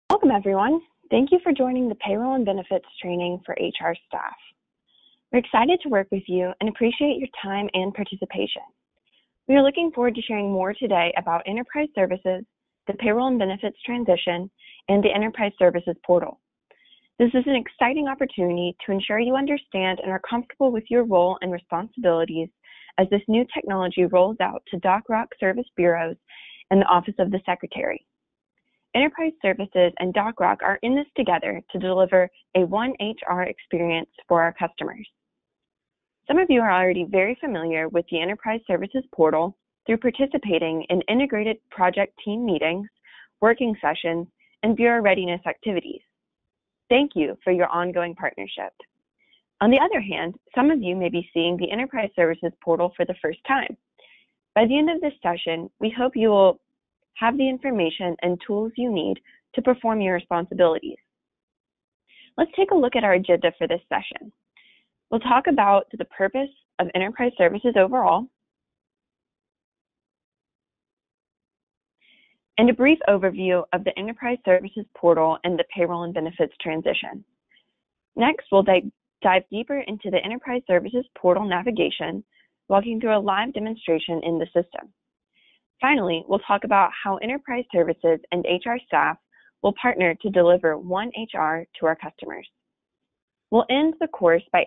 Welcome, everyone. Thank you for joining the Payroll and Benefits training for HR staff. We're excited to work with you and appreciate your time and participation. We are looking forward to sharing more today about enterprise services, the payroll and benefits transition, and the enterprise services portal. This is an exciting opportunity to ensure you understand and are comfortable with your role and responsibilities as this new technology rolls out to DOCHROC service bureaus and the Office of the Secretary. Enterprise Services and DOCHROC are in this together to deliver a one HR experience for our customers. Some of you are already very familiar with the Enterprise Services portal through participating in integrated project team meetings, working sessions, and bureau readiness activities. Thank you for your ongoing partnership. On the other hand, some of you may be seeing the Enterprise Services portal for the first time. By the end of this session, we hope you will have the information and tools you need to perform your responsibilities. Let's take a look at our agenda for this session. We'll talk about the purpose of enterprise services overall, and a brief overview of the Enterprise Services portal and the payroll and benefits transition. Next, we'll dive deeper into the Enterprise Services portal navigation, walking through a live demonstration in the system. Finally, we'll talk about how enterprise services and HR staff will partner to deliver one HR to our customers. We'll end the course by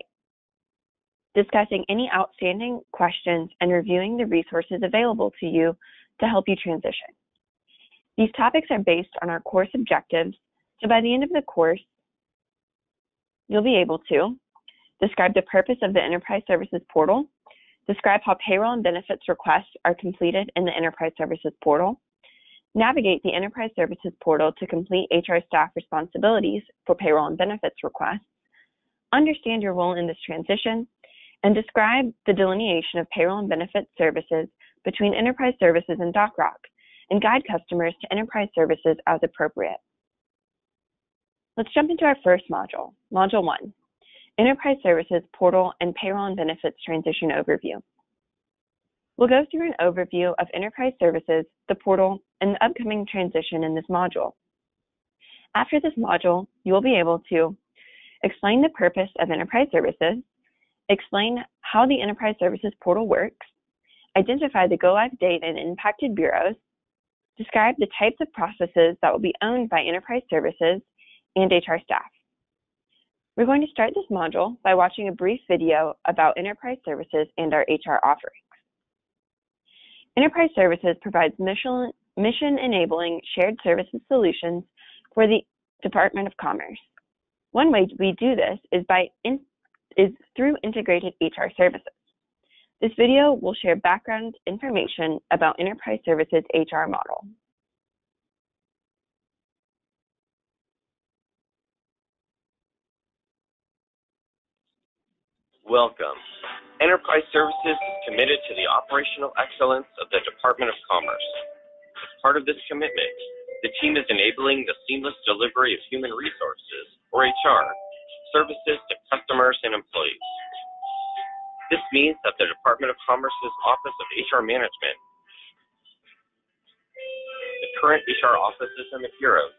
discussing any outstanding questions and reviewing the resources available to you to help you transition. These topics are based on our course objectives, so by the end of the course, you'll be able to describe the purpose of the Enterprise Services portal, describe how payroll and benefits requests are completed in the Enterprise Services portal, navigate the Enterprise Services portal to complete HR staff responsibilities for payroll and benefits requests, understand your role in this transition, and describe the delineation of payroll and benefits services between Enterprise Services and DOCHROC, and guide customers to enterprise services as appropriate. Let's jump into our first module, Module 1, Enterprise Services Portal and Payroll and Benefits Transition Overview. We'll go through an overview of Enterprise Services, the portal, and the upcoming transition in this module. After this module, you will be able to explain the purpose of Enterprise Services, explain how the Enterprise Services portal works, identify the go-live date and impacted bureaus, describe the types of processes that will be owned by Enterprise Services and HR staff. We're going to start this module by watching a brief video about Enterprise Services and our HR offerings. Enterprise Services provides mission-enabling shared services solutions for the Department of Commerce. One way we do this is through integrated HR services. This video will share background information about Enterprise Services HR model. Welcome. Enterprise Services is committed to the operational excellence of the Department of Commerce. As part of this commitment, the team is enabling the seamless delivery of human resources, or HR, services to customers and employees. This means that the Department of Commerce's Office of HR Management, the current HR offices and the bureaus,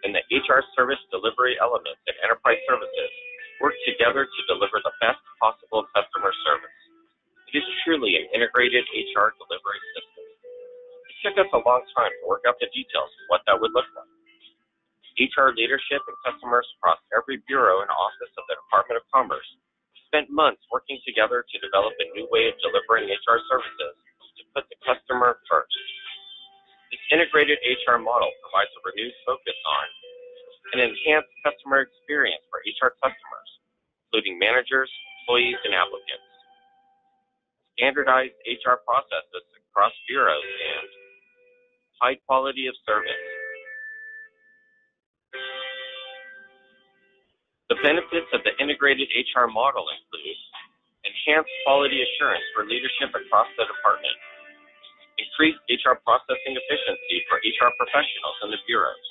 and the HR service delivery elements in Enterprise Services work together to deliver the best possible customer service. It is truly an integrated HR delivery system. It took us a long time to work out the details of what that would look like. HR leadership and customers across every bureau and office of the Department of Commerce spent months working together to develop a new way of delivering HR services to put the customer first. This integrated HR model provides a renewed focus on an enhanced customer experience for HR customers, including managers, employees, and applicants, standardized HR processes across bureaus, and high quality of service. The benefits of the integrated HR model include enhanced quality assurance for leadership across the department, increased HR processing efficiency for HR professionals in the bureaus,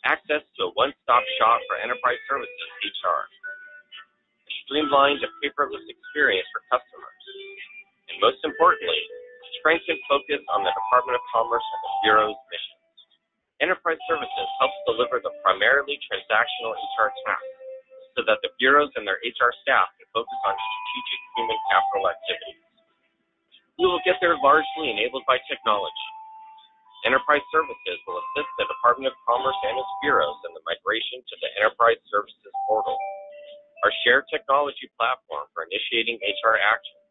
access to a one-stop shop for enterprise services HR, a streamlined and paperless experience for customers, and most importantly, strengthen focus on the Department of Commerce and the Bureau's mission. Enterprise Services helps deliver the primarily transactional HR tasks so that the bureaus and their HR staff can focus on strategic human capital activities. We will get there largely enabled by technology. Enterprise Services will assist the Department of Commerce and its bureaus in the migration to the Enterprise Services portal, our shared technology platform for initiating HR actions,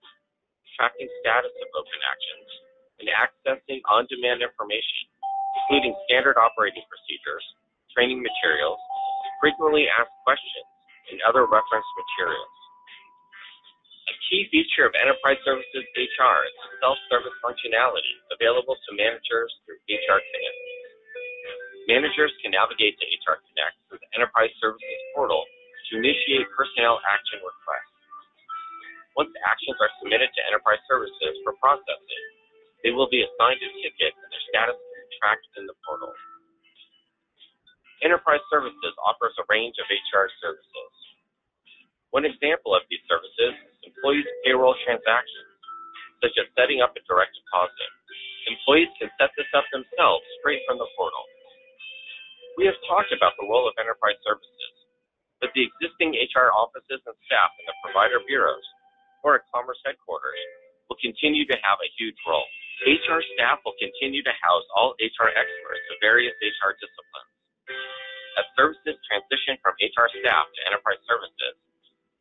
tracking status of open actions, and accessing on-demand information, including standard operating procedures, training materials, frequently asked questions, and other reference materials. A key feature of Enterprise Services HR is the self-service functionality available to managers through HR Connect. Managers can navigate to HR Connect through the Enterprise Services portal to initiate personnel action requests. Once actions are submitted to Enterprise Services for processing, they will be assigned a ticket and their status will be tracked in the portal. Enterprise Services offers a range of HR services. One example of these services is employees' payroll transactions, such as setting up a direct deposit. Employees can set this up themselves straight from the portal. We have talked about the role of Enterprise Services, but the existing HR offices and staff in the provider bureaus or at Commerce headquarters will continue to have a huge role. HR staff will continue to house all HR experts of various HR disciplines. As services transition from HR staff to Enterprise Services,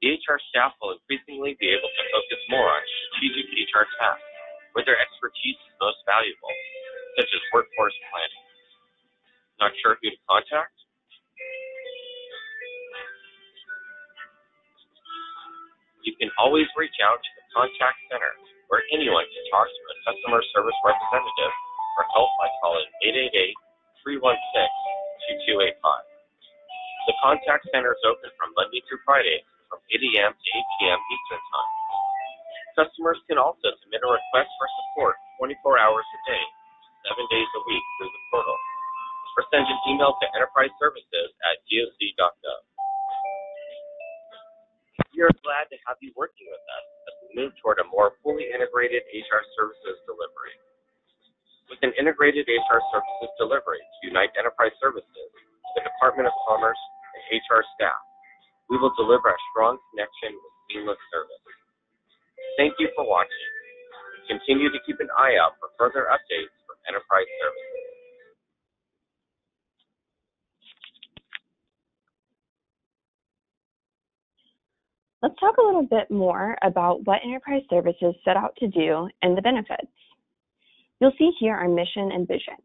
the HR staff will increasingly be able to focus more on strategic HR tasks where their expertise is most valuable, such as workforce planning. Not sure who to contact? You can always reach out to the contact center, where anyone can talk to a customer service representative for help by calling 888-316-2285. The contact center is open from Monday through Friday from 8 a.m. to 8 p.m. Eastern Time. Customers can also submit a request for support 24 hours a day, 7 days a week through the portal, or send an email to enterpriseservices@doc.gov. We are glad to have you working with us as we move toward a more fully integrated HR services delivery. With an integrated HR services delivery to unite Enterprise Services, the Department of Commerce, and HR staff, we will deliver a strong connection with seamless service. Thank you for watching. Continue to keep an eye out for further updates from Enterprise Services. Let's talk a little bit more about what Enterprise Services set out to do and the benefits. You'll see here our mission and vision.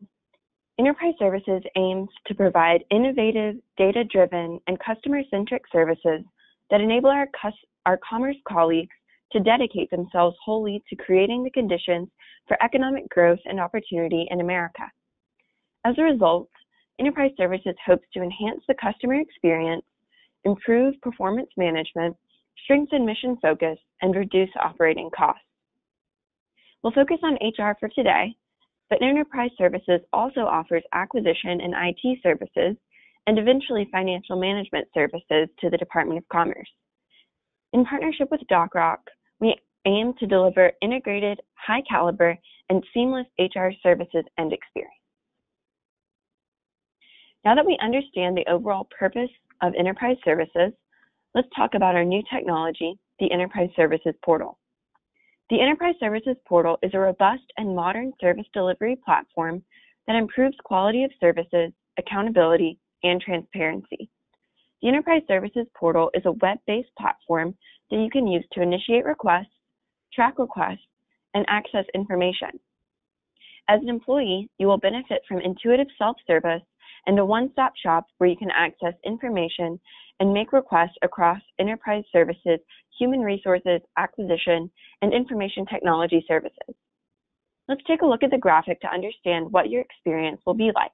Enterprise Services aims to provide innovative, data-driven, and customer-centric services that enable our commerce colleagues to dedicate themselves wholly to creating the conditions for economic growth and opportunity in America. As a result, Enterprise Services hopes to enhance the customer experience, improve performance management, strengthen mission focus, and reduce operating costs. We'll focus on HR for today, but Enterprise Services also offers acquisition and IT services and eventually financial management services to the Department of Commerce. In partnership with DOCHROC, we aim to deliver integrated, high caliber, and seamless HR services and experience. Now that we understand the overall purpose of Enterprise Services, let's talk about our new technology, the Enterprise Services Portal. The Enterprise Services Portal is a robust and modern service delivery platform that improves quality of services, accountability, and transparency. The Enterprise Services Portal is a web-based platform that you can use to initiate requests, track requests, and access information. As an employee, you will benefit from intuitive self-service and a one-stop shop where you can access information and make requests across Enterprise Services, human resources, acquisition, and information technology services. Let's take a look at the graphic to understand what your experience will be like.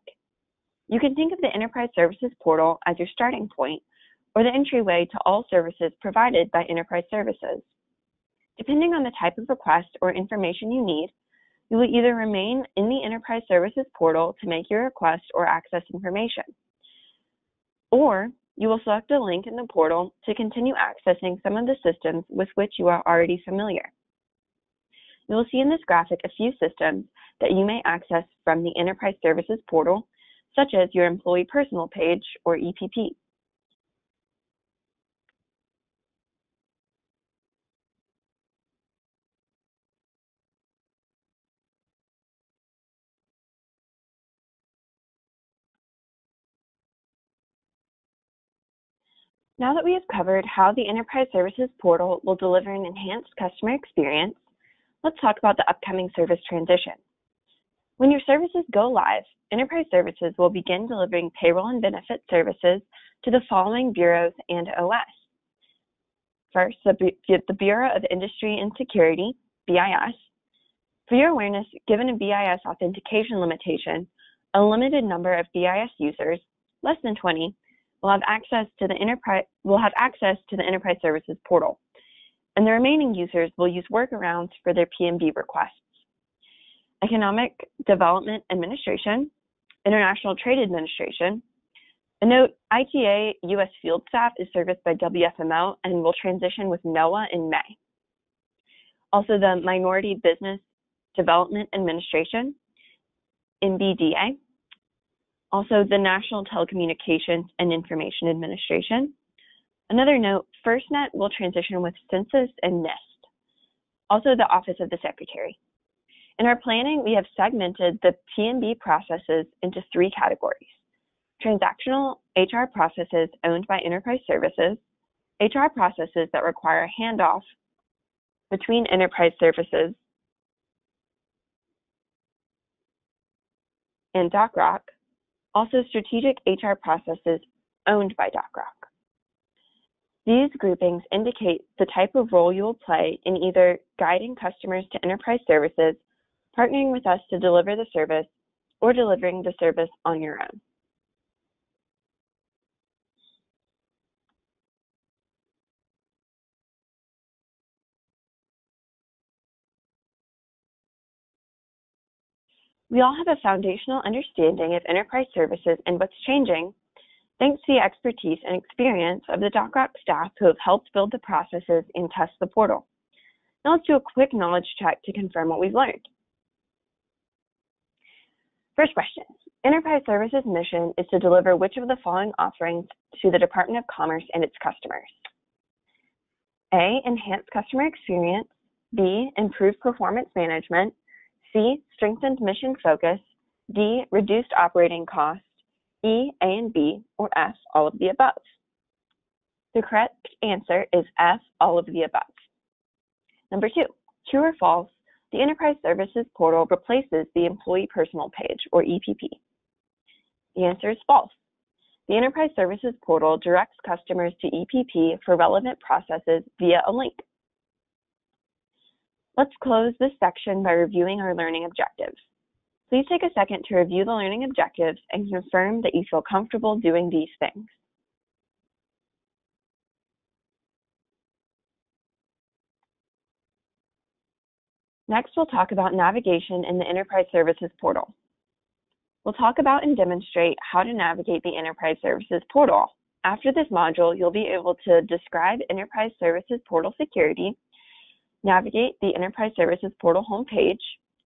You can think of the Enterprise Services Portal as your starting point or the entryway to all services provided by Enterprise Services. Depending on the type of request or information you need, you will either remain in the Enterprise Services Portal to make your request or access information, or you will select a link in the portal to continue accessing some of the systems with which you are already familiar. You will see in this graphic a few systems that you may access from the Enterprise Services portal, such as your Employee Personal Page, or EPP. Now that we have covered how the Enterprise Services portal will deliver an enhanced customer experience, let's talk about the upcoming service transition. When your services go live, Enterprise Services will begin delivering payroll and benefit services to the following bureaus and OS. First, the Bureau of Industry and Security, BIS. For your awareness, given a BIS authentication limitation, a limited number of BIS users, less than 20, will have access to the Enterprise Services portal, and the remaining users will use workarounds for their PMB requests. Economic Development Administration, International Trade Administration. A note, ITA U.S. Field Staff is serviced by WFMO and will transition with NOAA in May. Also, the Minority Business Development Administration, MBDA. Also, the National Telecommunications and Information Administration. Another note, FirstNet will transition with Census and NIST. Also, the Office of the Secretary. In our planning, we have segmented the PMB processes into 3 categories: transactional HR processes owned by Enterprise Services, HR processes that require a handoff between Enterprise Services and DOCHROC, also strategic HR processes owned by DOCHROC. These groupings indicate the type of role you will play in either guiding customers to Enterprise Services, partnering with us to deliver the service, or delivering the service on your own. We all have a foundational understanding of Enterprise Services and what's changing, thanks to the expertise and experience of the DOCHROC staff who have helped build the processes and test the portal. Now let's do a quick knowledge check to confirm what we've learned. First question, Enterprise Services' mission is to deliver which of the following offerings to the Department of Commerce and its customers? A, enhanced customer experience. B, improved performance management. C, strengthened mission focus. D, reduced operating costs. E, A and B, or F, all of the above. The correct answer is F, all of the above. Number 2, true or false, the Enterprise Services portal replaces the Employee Personal Page, or EPP. The answer is false. The Enterprise Services portal directs customers to EPP for relevant processes via a link. Let's close this section by reviewing our learning objectives. Please take a second to review the learning objectives and confirm that you feel comfortable doing these things. Next, we'll talk about navigation in the Enterprise Services portal. We'll talk about and demonstrate how to navigate the Enterprise Services portal. After this module, you'll be able to describe Enterprise Services portal security, navigate the Enterprise Services portal homepage,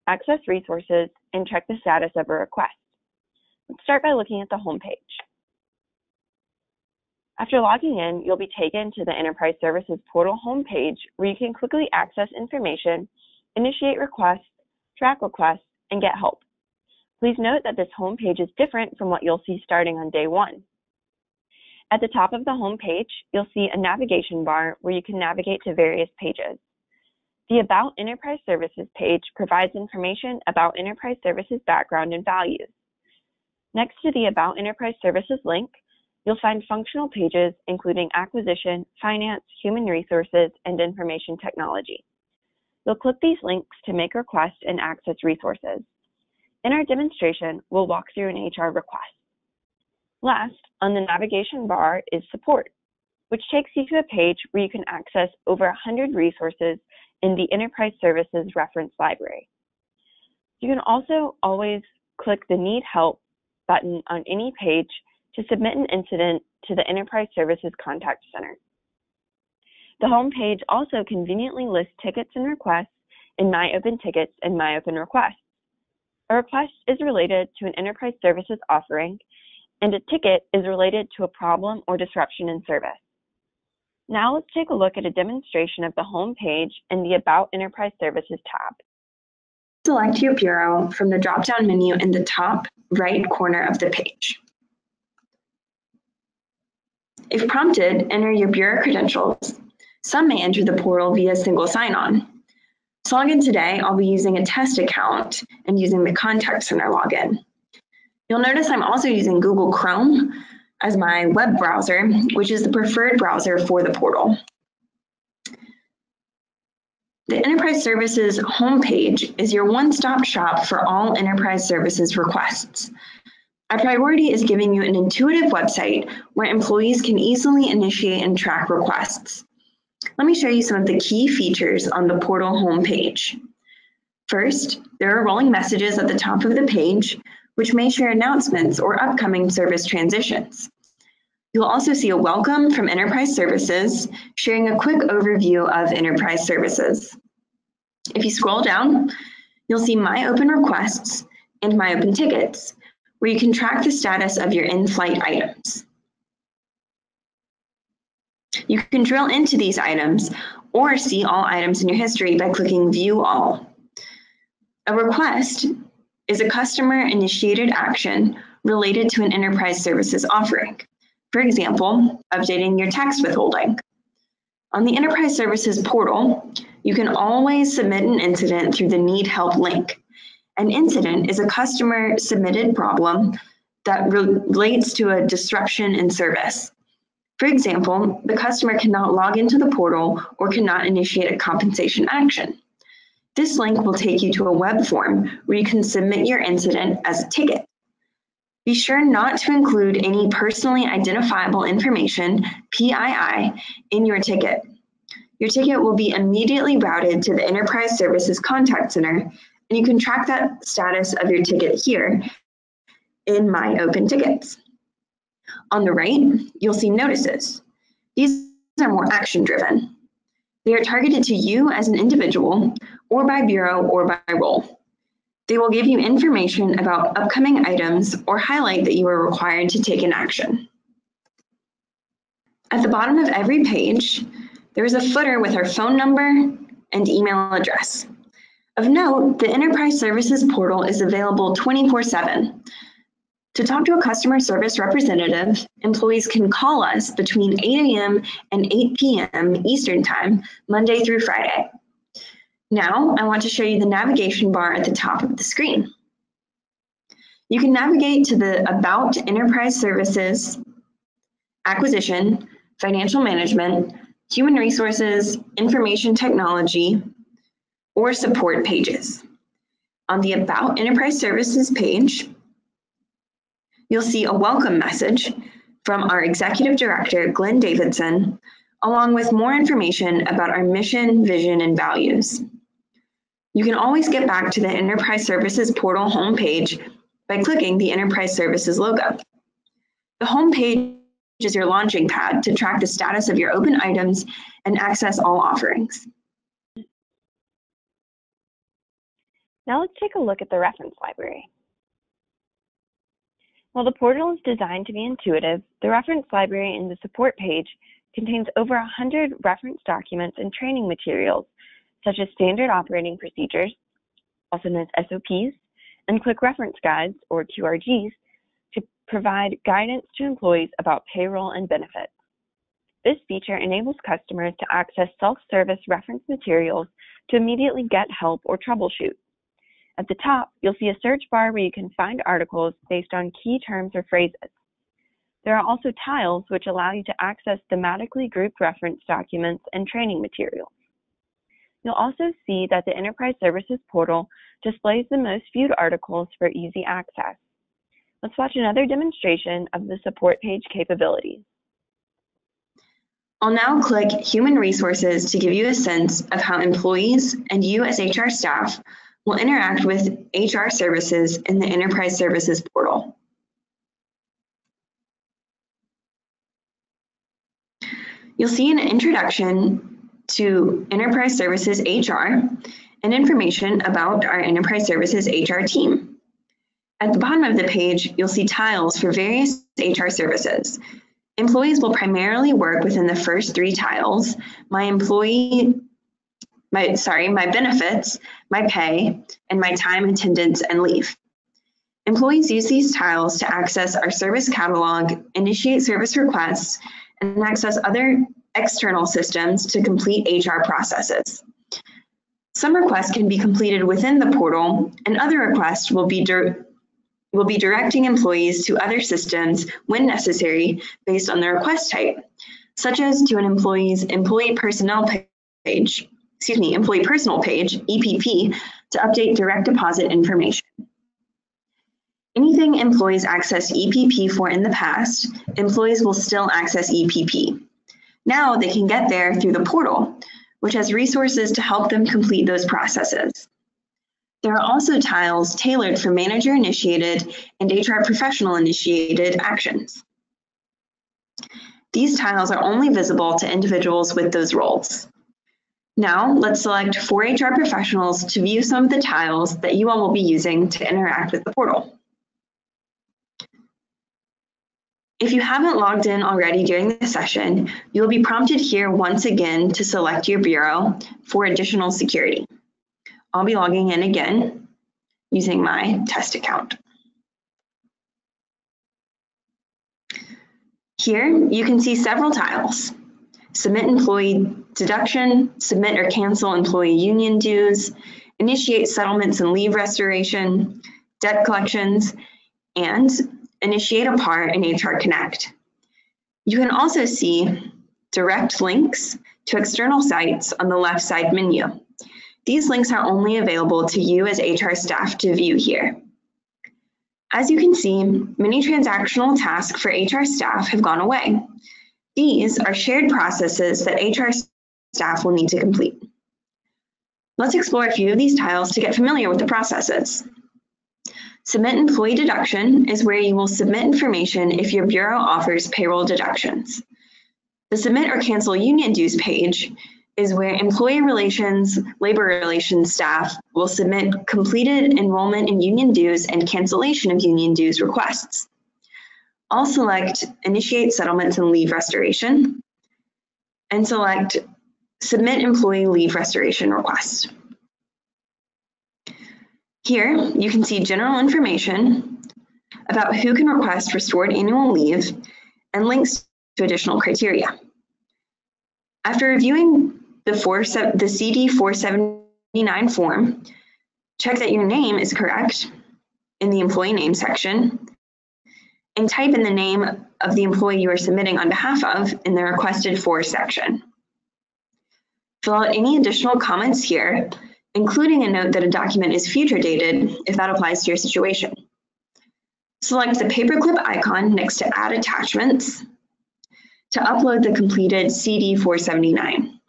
access resources, and check the status of a request. Let's start by looking at the homepage. After logging in, you'll be taken to the Enterprise Services portal homepage where you can quickly access information, initiate requests, track requests, and get help. Please note that this homepage is different from what you'll see starting on day 1. At the top of the homepage, you'll see a navigation bar where you can navigate to various pages. The About Enterprise Services page provides information about Enterprise Services background and values. Next to the About Enterprise Services link, you'll find functional pages including Acquisition, Finance, Human Resources, and Information Technology. You'll click these links to make requests and access resources. In our demonstration, we'll walk through an HR request. Last, on the navigation bar is Support, which takes you to a page where you can access over 100 resources in the Enterprise Services Reference Library. You can also always click the Need Help button on any page to submit an incident to the Enterprise Services Contact Center. The home page also conveniently lists tickets and requests in My Open Tickets and My Open Requests. A request is related to an enterprise services offering, and a ticket is related to a problem or disruption in service. Now let's take a look at a demonstration of the home page and the About Enterprise Services tab. Select your bureau from the drop-down menu in the top right corner of the page. If prompted, enter your bureau credentials. Some may enter the portal via single sign-on. To log in today, I'll be using a test account and using the Contact Center login. You'll notice I'm also using Google Chrome as my web browser, which is the preferred browser for the portal. The Enterprise Services homepage is your one-stop shop for all Enterprise Services requests. Our priority is giving you an intuitive website where employees can easily initiate and track requests. Let me show you some of the key features on the portal homepage. First, there are rolling messages at the top of the page, which may share announcements or upcoming service transitions. You'll also see a welcome from Enterprise Services, sharing a quick overview of Enterprise Services. If you scroll down, you'll see My Open Requests and My Open Tickets, where you can track the status of your in-flight items. You can drill into these items or see all items in your history by clicking View All. A request is a customer-initiated action related to an enterprise services offering. For example, updating your tax withholding. On the Enterprise Services portal, you can always submit an incident through the Need Help link. An incident is a customer-submitted problem that relates to a disruption in service. For example, the customer cannot log into the portal or cannot initiate a compensation action. This link will take you to a web form where you can submit your incident as a ticket. Be sure not to include any personally identifiable information, PII, in your ticket. Your ticket will be immediately routed to the Enterprise Services Contact Center, and you can track that status of your ticket here in My Open Tickets. On the right, you'll see notices. These are more action-driven. They are targeted to you as an individual, or by bureau, or by role. They will give you information about upcoming items or highlight that you are required to take an action. At the bottom of every page, there is a footer with our phone number and email address. Of note, the Enterprise Services portal is available 24/7. To talk to a customer service representative, employees can call us between 8 a.m. and 8 p.m. Eastern Time, Monday through Friday. Now, I want to show you the navigation bar at the top of the screen. You can navigate to the About Enterprise Services, Acquisition, Financial Management, Human Resources, Information Technology, or Support pages. On the About Enterprise Services page, you'll see a welcome message from our Executive Director, Glenn Davidson, along with more information about our mission, vision, and values. You can always get back to the Enterprise Services portal homepage by clicking the Enterprise Services logo. The homepage is your launching pad to track the status of your open items and access all offerings. Now let's take a look at the reference library. While the portal is designed to be intuitive, the reference library in the support page contains over 100 reference documents and training materials, such as standard operating procedures, also known as SOPs, and quick reference guides, or QRGs, to provide guidance to employees about payroll and benefits. This feature enables customers to access self-service reference materials to immediately get help or troubleshoot. At the top, you'll see a search bar where you can find articles based on key terms or phrases. There are also tiles which allow you to access thematically grouped reference documents and training materials. You'll also see that the Enterprise Services portal displays the most viewed articles for easy access. Let's watch another demonstration of the support page capabilities. I'll now click Human Resources to give you a sense of how employees and you as HR staff will interact with HR services in the Enterprise Services portal. You'll see an introduction to Enterprise Services HR and information about our Enterprise Services HR team. At the bottom of the page, you'll see tiles for various HR services. Employees will primarily work within the first three tiles: my benefits, my pay, and my time, attendance, and leave. Employees use these tiles to access our service catalog, initiate service requests, and access other external systems to complete HR processes. Some requests can be completed within the portal, and other requests will be directing employees to other systems when necessary based on their request type, such as to an employee's employee personal page, EPP, to update direct deposit information. Anything employees accessed EPP for in the past, employees will still access EPP. Now they can get there through the portal, which has resources to help them complete those processes. There are also tiles tailored for manager-initiated and HR professional-initiated actions. These tiles are only visible to individuals with those roles. Now, let's select for HR professionals to view some of the tiles that you all will be using to interact with the portal. If you haven't logged in already during the session, you'll be prompted here once again to select your bureau for additional security. I'll be logging in again using my test account. Here, you can see several tiles: submit employee deduction, submit or cancel employee union dues, initiate settlements and leave restoration, debt collections, and initiate a part in HR Connect. You can also see direct links to external sites on the left side menu. These links are only available to you as HR staff to view here. As you can see, many transactional tasks for HR staff have gone away. These are shared processes that HR staff will need to complete. Let's explore a few of these tiles to get familiar with the processes. Submit employee deduction is where you will submit information if your bureau offers payroll deductions. The submit or cancel union dues page is where employee relations, labor relations staff will submit completed enrollment in union dues and cancellation of union dues requests. I'll select initiate settlements and leave restoration and select submit employee leave restoration request. Here, you can see general information about who can request restored annual leave and links to additional criteria. After reviewing the CD 479 form, check that your name is correct in the employee name section and type in the name of the employee you are submitting on behalf of in the requested for section. Fill out any additional comments here, including a note that a document is future dated if that applies to your situation. Select the paperclip icon next to Add Attachments to upload the completed CD 479.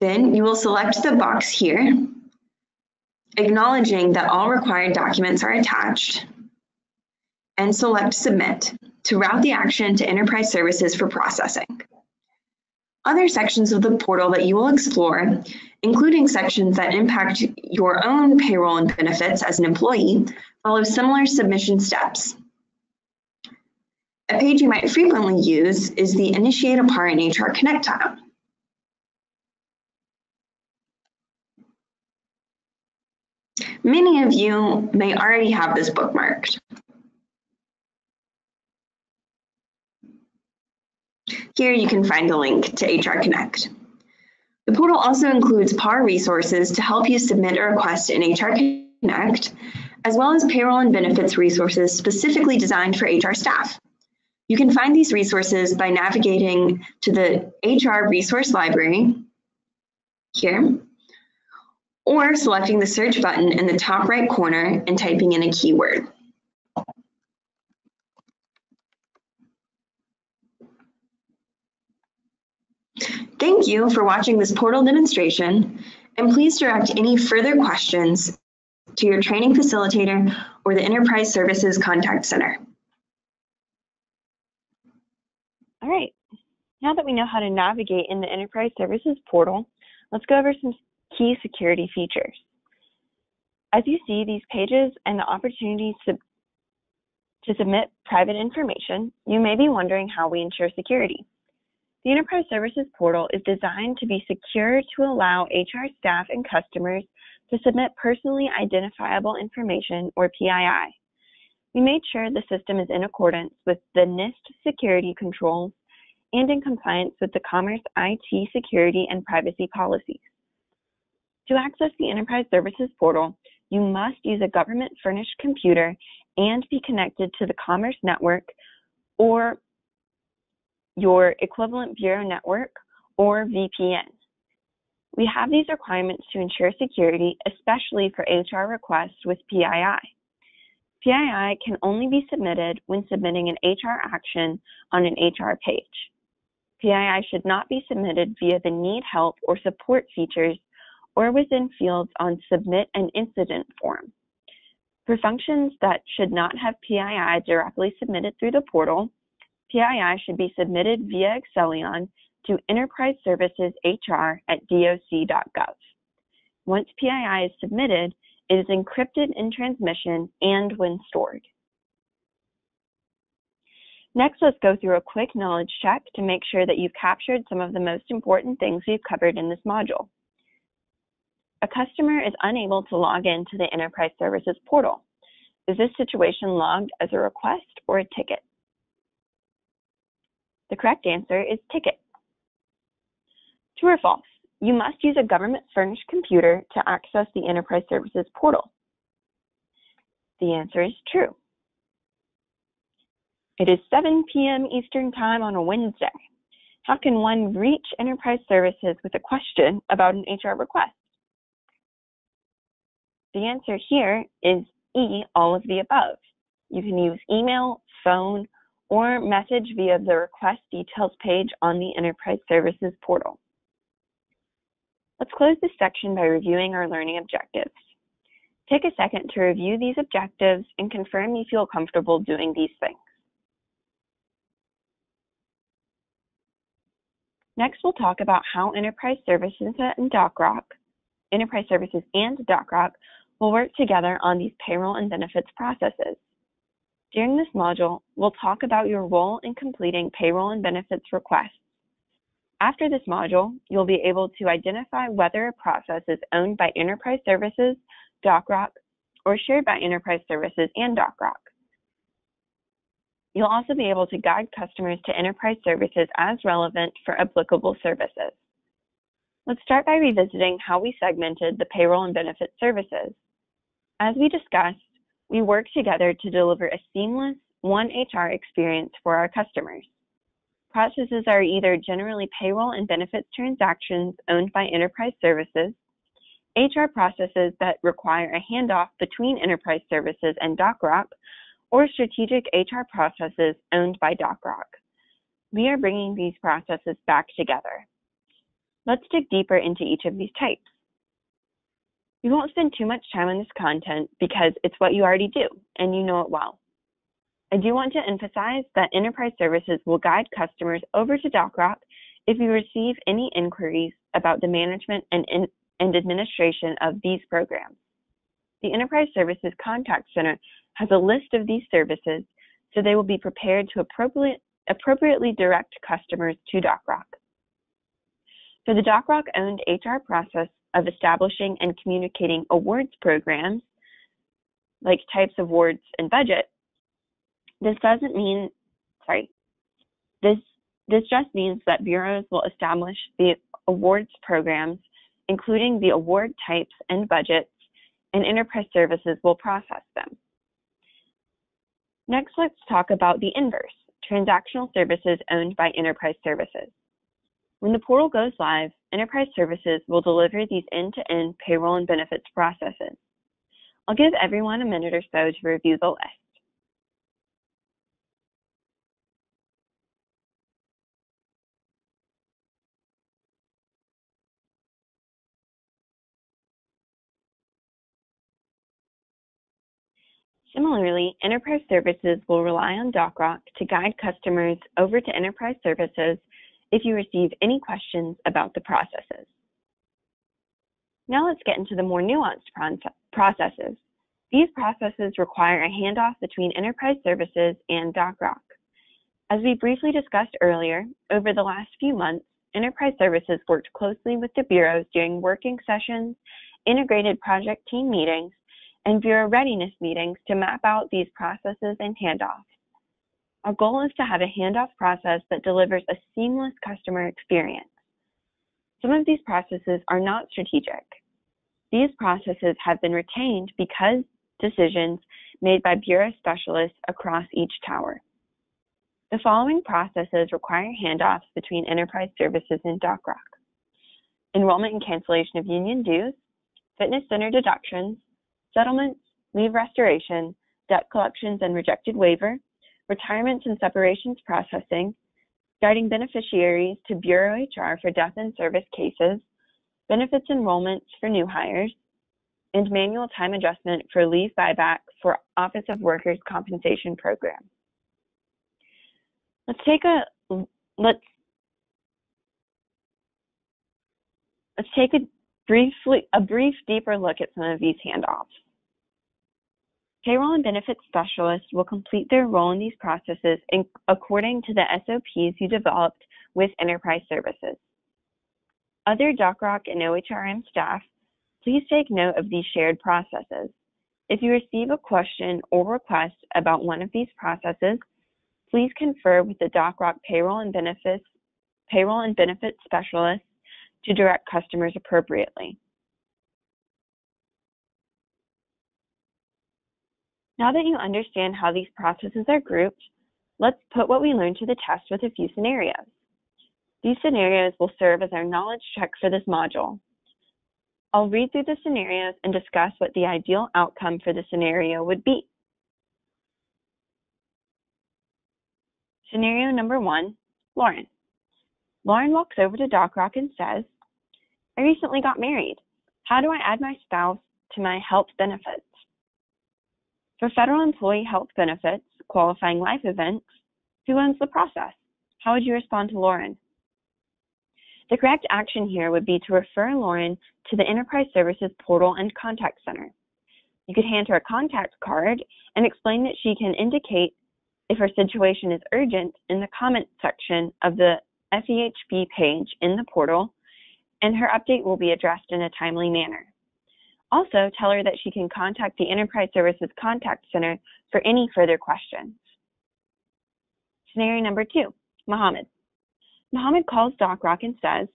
Then you will select the box here, acknowledging that all required documents are attached, and select Submit to route the action to Enterprise Services for processing. Other sections of the portal that you will explore, including sections that impact your own payroll and benefits as an employee, follow similar submission steps. A page you might frequently use is the Initiate a Part in HR Connect tile. Many of you may already have this bookmarked. Here you can find a link to HR Connect. The portal also includes PAR resources to help you submit a request in HR Connect, as well as payroll and benefits resources specifically designed for HR staff. You can find these resources by navigating to the HR Resource Library here, or selecting the search button in the top right corner and typing in a keyword. Thank you for watching this portal demonstration, and please direct any further questions to your training facilitator or the Enterprise Services Contact Center. All right, now that we know how to navigate in the Enterprise Services portal, let's go over some key security features. As you see these pages and the opportunity to submit private information, you may be wondering how we ensure security. The Enterprise Services Portal is designed to be secure to allow HR staff and customers to submit personally identifiable information, or PII. We made sure the system is in accordance with the NIST security controls and in compliance with the Commerce IT security and privacy policies. To access the Enterprise Services Portal, you must use a government-furnished computer and be connected to the Commerce Network or your equivalent Bureau network or VPN. We have these requirements to ensure security, especially for HR requests with PII. PII can only be submitted when submitting an HR action on an HR page. PII should not be submitted via the Need Help or Support features or within fields on Submit an Incident form. For functions that should not have PII directly submitted through the portal, PII should be submitted via Excellion to Enterprise Services HR at doc.gov. Once PII is submitted, it is encrypted in transmission and when stored. Next, let's go through a quick knowledge check to make sure that you've captured some of the most important things we've covered in this module. A customer is unable to log into the Enterprise Services Portal. Is this situation logged as a request or a ticket? The correct answer is ticket. True or false? You must use a government-furnished computer to access the Enterprise Services Portal. The answer is true. It is 7 p.m. Eastern Time on a Wednesday. How can one reach Enterprise Services with a question about an HR request? The answer here is E, all of the above. You can use email, phone, or message via the request details page on the Enterprise Services Portal. Let's close this section by reviewing our learning objectives. Take a second to review these objectives and confirm you feel comfortable doing these things. Next, we'll talk about how Enterprise Services and DOCHROC will work together on these payroll and benefits processes. During this module, we'll talk about your role in completing payroll and benefits requests. After this module, you'll be able to identify whether a process is owned by Enterprise Services, DOCHROC, or shared by Enterprise Services and DOCHROC. You'll also be able to guide customers to Enterprise Services as relevant for applicable services. Let's start by revisiting how we segmented the payroll and benefits services. As we discussed, we work together to deliver a seamless one HR experience for our customers. Processes are either generally payroll and benefits transactions owned by Enterprise Services, HR processes that require a handoff between Enterprise Services and DOCHROC, or strategic HR processes owned by DOCHROC. We are bringing these processes back together. Let's dig deeper into each of these types. We won't spend too much time on this content because it's what you already do and you know it well. I do want to emphasize that Enterprise Services will guide customers over to DOCHROC if you receive any inquiries about the management and administration of these programs. The Enterprise Services Contact Center has a list of these services, so they will be prepared to appropriately direct customers to DOCHROC. For the DOCHROC-owned HR process of establishing and communicating awards programs, like types of awards and budget, this just means that bureaus will establish the awards programs, including the award types and budgets, and Enterprise Services will process them. Next, let's talk about the inverse, transactional services owned by Enterprise Services. When the portal goes live, Enterprise Services will deliver these end-to-end payroll and benefits processes. I'll give everyone a minute or so to review the list. Similarly, Enterprise Services will rely on DOCHROC to guide customers over to Enterprise Services if you receive any questions about the processes. Now let's get into the more nuanced processes. These processes require a handoff between enterprise services and DOCHROC. As we briefly discussed earlier, over the last few months, enterprise services worked closely with the bureaus during working sessions, integrated project team meetings, and bureau readiness meetings to map out these processes and handoffs. Our goal is to have a handoff process that delivers a seamless customer experience. Some of these processes are not strategic. These processes have been retained because decisions made by bureau specialists across each tower. The following processes require handoffs between enterprise services and DOCHROC: enrollment and cancellation of union dues, fitness center deductions, settlements, leave restoration, debt collections and rejected waiver, retirements and separations processing, guiding beneficiaries to Bureau HR for death and service cases, benefits enrollments for new hires, and manual time adjustment for leave buyback for Office of Workers' Compensation Program. Let's take a brief deeper look at some of these handoffs. Payroll and benefits specialists will complete their role in these processes according to the SOPs you developed with enterprise services. Other DOCHROC and OHRM staff, please take note of these shared processes. If you receive a question or request about one of these processes, please confer with the DOCHROC payroll and benefits specialists to direct customers appropriately. Now that you understand how these processes are grouped, let's put what we learned to the test with a few scenarios. These scenarios will serve as our knowledge check for this module. I'll read through the scenarios and discuss what the ideal outcome for the scenario would be. Scenario number 1, Lauren. Lauren walks over to DOCHROC and says, "I recently got married. How do I add my spouse to my health benefits?" For federal employee health benefits, qualifying life events, who owns the process? How would you respond to Lauren? The correct action here would be to refer Lauren to the Enterprise Services Portal and Contact Center. You could hand her a contact card and explain that she can indicate if her situation is urgent in the comments section of the FEHB page in the portal, and her update will be addressed in a timely manner. Also, tell her that she can contact the Enterprise Services Contact Center for any further questions. Scenario number 2, Muhammed. Muhammed calls DOCHROC and says,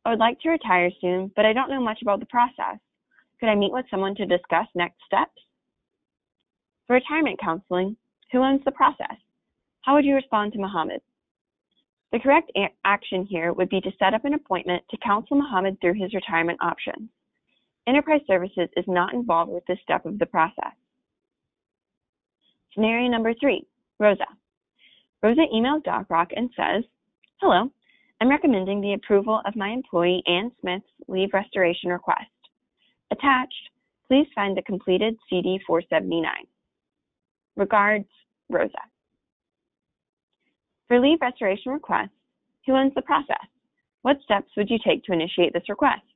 "I would like to retire soon, but I don't know much about the process. Could I meet with someone to discuss next steps?" For retirement counseling, who owns the process? How would you respond to Muhammed? The correct action here would be to set up an appointment to counsel Muhammed through his retirement options. Enterprise Services is not involved with this step of the process. Scenario number 3, Rosa. Rosa emails DOCHROC and says, "Hello, I'm recommending the approval of my employee Ann Smith's leave restoration request. Attached, please find the completed CD 479. Regards, Rosa." For leave restoration requests, who owns the process? What steps would you take to initiate this request?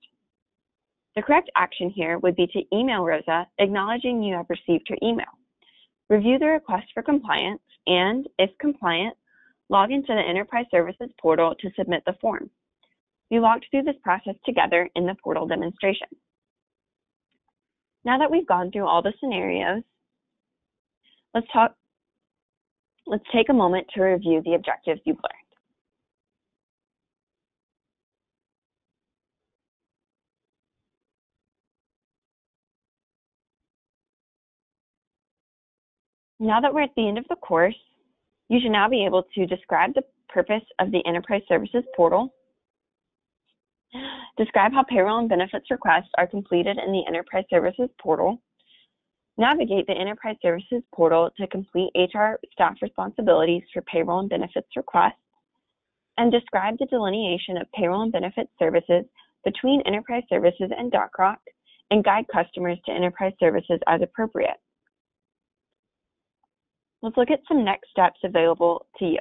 The correct action here would be to email Rosa acknowledging you have received her email. Review the request for compliance and, if compliant, log into the Enterprise Services portal to submit the form. We walked through this process together in the portal demonstration. Now that we've gone through all the scenarios, let's take a moment to review the objectives you've learned. Now that we're at the end of the course, you should now be able to describe the purpose of the Enterprise Services Portal, describe how payroll and benefits requests are completed in the Enterprise Services Portal, navigate the Enterprise Services Portal to complete HR staff responsibilities for payroll and benefits requests, and describe the delineation of payroll and benefits services between Enterprise Services and DOCHROC, and guide customers to Enterprise Services as appropriate. Let's look at some next steps available to you.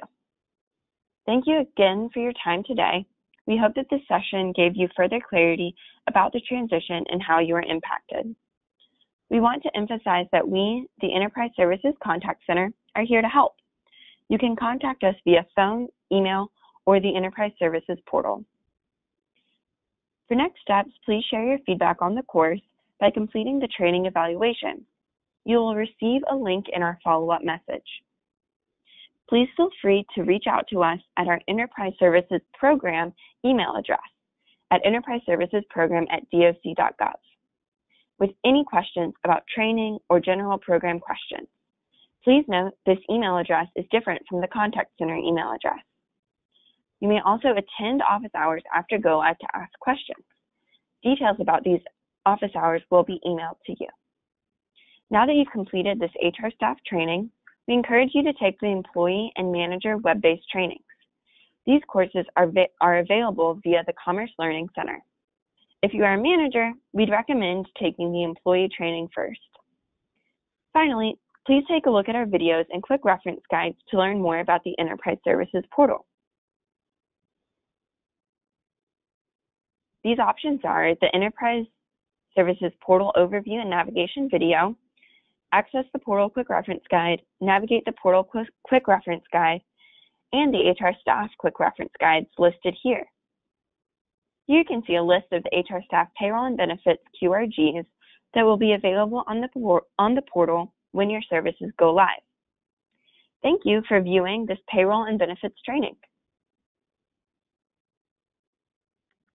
Thank you again for your time today. We hope that this session gave you further clarity about the transition and how you are impacted. We want to emphasize that we, the Enterprise Services Contact Center, are here to help. You can contact us via phone, email, or the Enterprise Services portal. For next steps, please share your feedback on the course by completing the training evaluation. You will receive a link in our follow-up message. Please feel free to reach out to us at our Enterprise Services Program email address at enterpriseservicesprogram@doc.gov with any questions about training or general program questions. Please note this email address is different from the Contact Center email address. You may also attend office hours after Go Live to ask questions. Details about these office hours will be emailed to you. Now that you've completed this HR staff training, we encourage you to take the employee and manager web-based trainings. These courses are available via the Commerce Learning Center. If you are a manager, we'd recommend taking the employee training first. Finally, please take a look at our videos and quick reference guides to learn more about the Enterprise Services portal. These options are the Enterprise Services portal overview and navigation video, access the portal quick reference guide, navigate the portal quick reference guide, and the HR staff quick reference guides listed here. Here you can see a list of the HR staff payroll and benefits QRGs that will be available on the portal when your services go live. Thank you for viewing this payroll and benefits training.